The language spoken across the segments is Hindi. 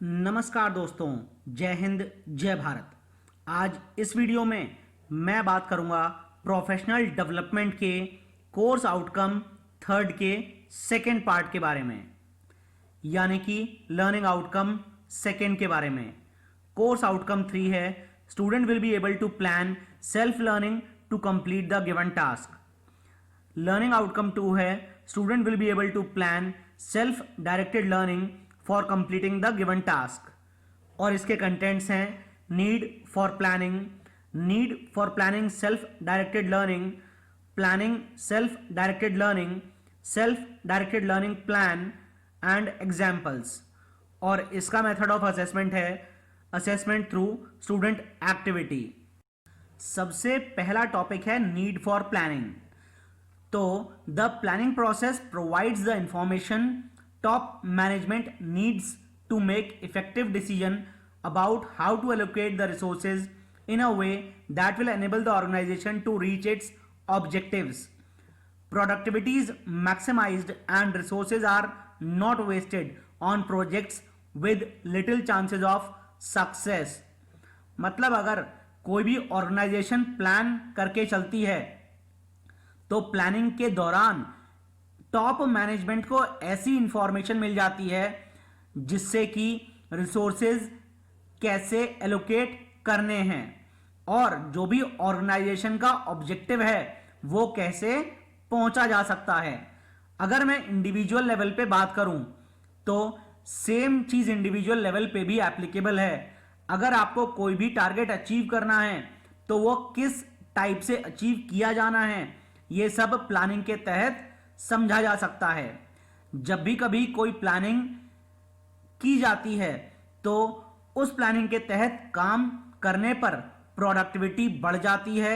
नमस्कार दोस्तों, जय हिंद जय भारत। आज इस वीडियो में मैं बात करूंगा प्रोफेशनल डेवलपमेंट के कोर्स आउटकम थर्ड के सेकेंड पार्ट के बारे में, यानी कि लर्निंग आउटकम सेकेंड के बारे में। कोर्स आउटकम 3 है student will be able to plan self learning to complete the given task. Learning outcome 2 है student will be able to plan self directed learning for completing the given task. और इसके कंटेंट्स हैं need for planning self directed learning, planning self directed learning plan and examples. और इसका मेथड ऑफ असेसमेंट है असेसमेंट थ्रू स्टूडेंट एक्टिविटी। सबसे पहला टॉपिक है नीड फॉर प्लानिंग। तो the planning process provides the information top management needs to make effective decision about how to allocate the resources in a way that will enable the organization to reach its objectives. Productivity is maximized and resources are not wasted on projects with little chances of success. मतलब अगर कोई भी ऑर्गेनाइजेशन प्लान करके चलती है तो प्लानिंग के दौरान टॉप मैनेजमेंट को ऐसी इंफॉर्मेशन मिल जाती है जिससे कि रिसोर्सेज कैसे एलोकेट करने हैं और जो भी ऑर्गेनाइजेशन का ऑब्जेक्टिव है वो कैसे पहुंचा जा सकता है। अगर मैं इंडिविजुअल लेवल पे बात करूं तो सेम चीज इंडिविजुअल लेवल पे भी एप्लीकेबल है। अगर आपको कोई भी टारगेट अचीव करना है तो वो किस टाइप से अचीव किया जाना है ये सब प्लानिंग के तहत समझा जा सकता है। जब भी कभी कोई प्लानिंग की जाती है तो उस प्लानिंग के तहत काम करने पर प्रोडक्टिविटी बढ़ जाती है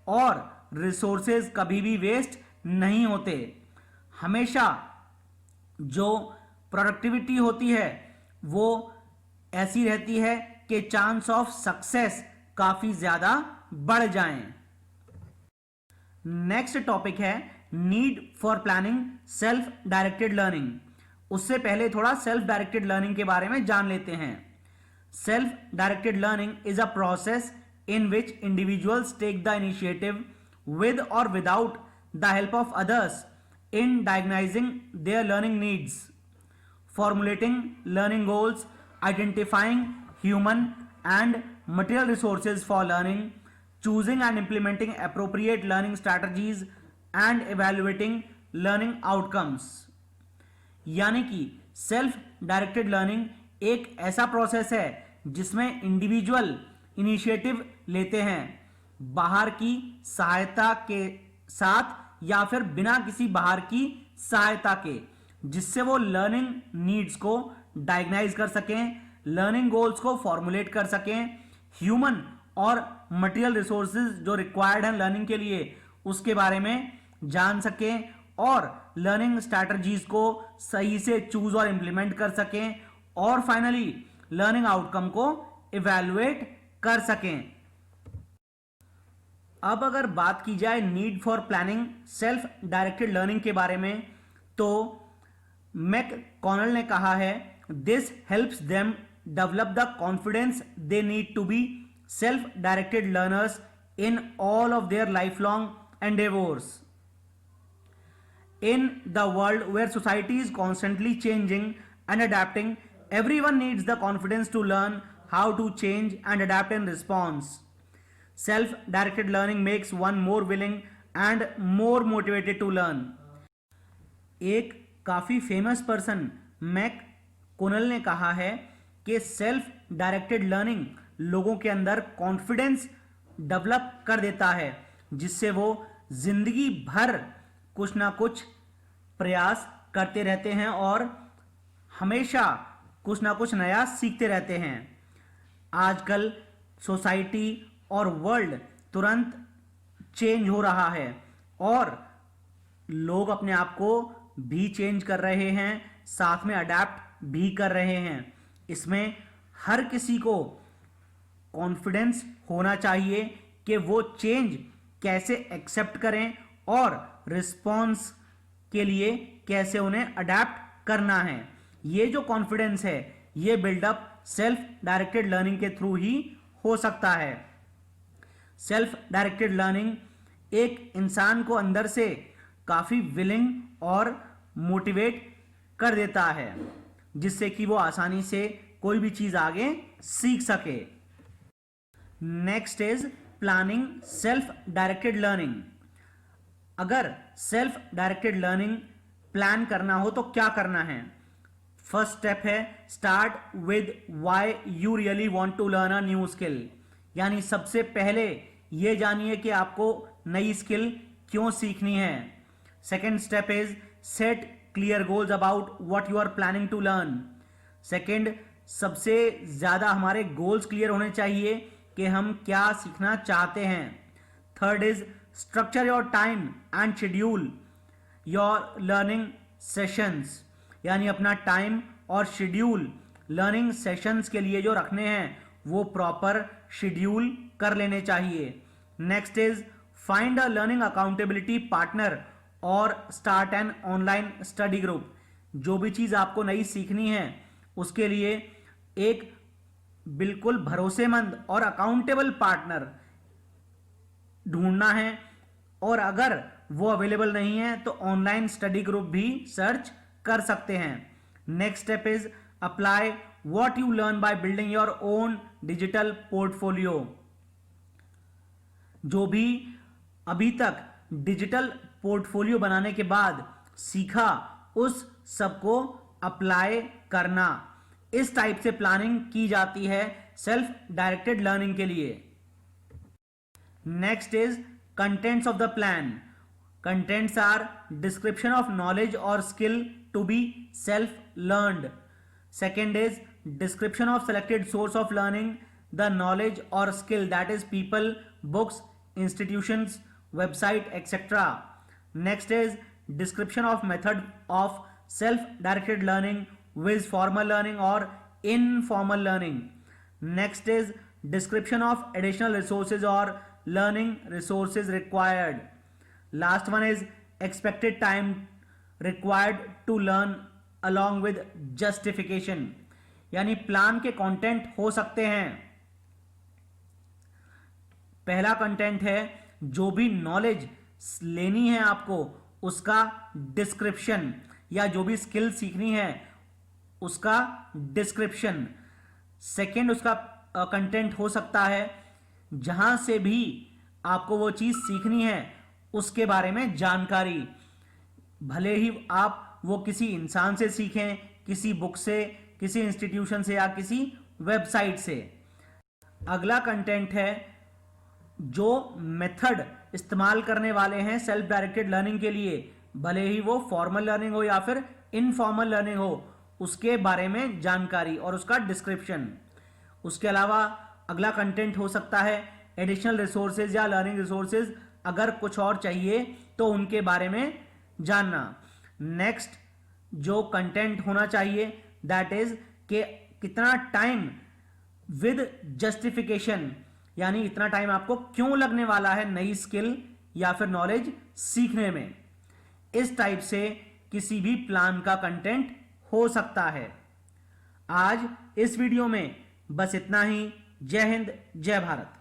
और रिसोर्सेज कभी भी वेस्ट नहीं होते। हमेशा जो प्रोडक्टिविटी होती है वो ऐसी रहती है कि चांस ऑफ सक्सेस काफी ज्यादा बढ़ जाएं। नेक्स्ट टॉपिक है need for planning self directed learning. उससे पहले थोड़ा सेल्फ डायरेक्टेड लर्निंग के बारे में जान लेते हैं। Self directed learning is a process in which individuals take the initiative with और without the help of others in diagnosing their learning needs, formulating learning goals, identifying human and material resources for learning, choosing and implementing appropriate learning strategies and evaluating learning outcomes। यानी कि सेल्फ डायरेक्टेड लर्निंग एक ऐसा प्रोसेस है जिसमें इंडिविजुअल इनिशिएटिव लेते हैं बाहर की सहायता के साथ या फिर बिना किसी बाहर की सहायता के, जिससे वो लर्निंग नीड्स को डायग्नाइज कर सकें, लर्निंग गोल्स को फॉर्मुलेट कर सकें, ह्यूमन और मटेरियल रिसोर्सेज जो रिक्वायर्ड हैं लर्निंग के लिए उसके बारे में जान सकें और लर्निंग स्ट्रैटेजीज को सही से चूज और इंप्लीमेंट कर सकें और फाइनली लर्निंग आउटकम को इवैल्यूएट कर सकें। अब अगर बात की जाए need for planning self directed learning के बारे में तो मैककॉनल ने कहा है this helps them develop the confidence they need to be self-directed learners in all of their lifelong endeavors. In the world where society is constantly changing and adapting, everyone needs the confidence to learn how to change and adapt in response. Self-directed learning makes one more willing and more motivated to learn. एक काफी फेमस पर्सन मैककॉनल ने कहा है कि सेल्फ डायरेक्टेड लर्निंग लोगों के अंदर कॉन्फिडेंस डेवलप कर देता है जिससे वो जिंदगी भर कुछ ना कुछ प्रयास करते रहते हैं और हमेशा कुछ ना कुछ नया सीखते रहते हैं। आजकल सोसाइटी और वर्ल्ड तुरंत चेंज हो रहा है और लोग अपने आप को भी चेंज कर रहे हैं, साथ में अडेप्ट भी कर रहे हैं। इसमें हर किसी को कॉन्फिडेंस होना चाहिए कि वो चेंज कैसे एक्सेप्ट करें और रिस्पॉन्स के लिए कैसे उन्हें अडेप्ट करना है। ये जो कॉन्फिडेंस है ये बिल्डअप सेल्फ डायरेक्टेड लर्निंग के थ्रू ही हो सकता है। सेल्फ डायरेक्टेड लर्निंग एक इंसान को अंदर से काफी विलिंग और मोटिवेट कर देता है, जिससे कि वो आसानी से कोई भी चीज आगे सीख सके। Next is planning self directed learning. अगर सेल्फ डायरेक्टेड लर्निंग प्लान करना हो तो क्या करना है? फर्स्ट स्टेप है start with why you really want to learn a new skill, यानी सबसे पहले ये जानिए कि आपको नई स्किल क्यों सीखनी है। Second step is set clear goals about what you are planning to learn. Second, सबसे ज्यादा हमारे गोल्स क्लियर होने चाहिए कि हम क्या सीखना चाहते हैं। Third is structure your time and schedule your learning sessions, यानी अपना टाइम और शेड्यूल लर्निंग सेशंस के लिए जो रखने हैं वो प्रॉपर शेड्यूल कर लेने चाहिए। Next is find a learning accountability partner और start an online study group. जो भी चीज आपको नई सीखनी है उसके लिए एक बिल्कुल भरोसेमंद और अकाउंटेबल पार्टनर ढूंढना है, और अगर वो अवेलेबल नहीं है तो ऑनलाइन स्टडी ग्रुप भी सर्च कर सकते हैं। Next step is apply what you learn by building your own digital portfolio. जो भी अभी तक डिजिटल पोर्टफोलियो बनाने के बाद सीखा उस सबको अप्लाई करना। इस टाइप से प्लानिंग की जाती है सेल्फ डायरेक्टेड लर्निंग के लिए। Next is contents of the plan. Contents are description of knowledge और skill to be self learned. Second is description of selected source of learning the knowledge और skill, that is people, books, institutions, website, etc. Next is description of method of self-directed learning with formal learning or informal learning. Next is description of additional resources or learning resources required. Last one is expected time required to learn along with justification. यानी प्लान के कंटेंट हो सकते हैं। पहला कंटेंट है जो भी नॉलेज लेनी है आपको उसका डिस्क्रिप्शन, या जो भी स्किल सीखनी है उसका डिस्क्रिप्शन। सेकंड, उसका कंटेंट हो सकता है जहां से भी आपको वो चीज सीखनी है उसके बारे में जानकारी, भले ही आप वो किसी इंसान से सीखें, किसी बुक से, किसी इंस्टीट्यूशन से या किसी वेबसाइट से। अगला कंटेंट है जो मेथड इस्तेमाल करने वाले हैं सेल्फ डायरेक्टेड लर्निंग के लिए, भले ही वो फॉर्मल लर्निंग हो या फिर इनफॉर्मल लर्निंग हो, उसके बारे में जानकारी और उसका डिस्क्रिप्शन। उसके अलावा अगला कंटेंट हो सकता है एडिशनल रिसोर्सेज या लर्निंग रिसोर्सेज, अगर कुछ और चाहिए तो उनके बारे में जानना। नेक्स्ट जो कंटेंट होना चाहिए दैट इज कि कितना टाइम विद जस्टिफिकेशन, यानी इतना टाइम आपको क्यों लगने वाला है नई स्किल या फिर नॉलेज सीखने में। इस टाइप से किसी भी प्लान का कंटेंट हो सकता है। आज इस वीडियो में बस इतना ही। जय हिंद, जय भारत।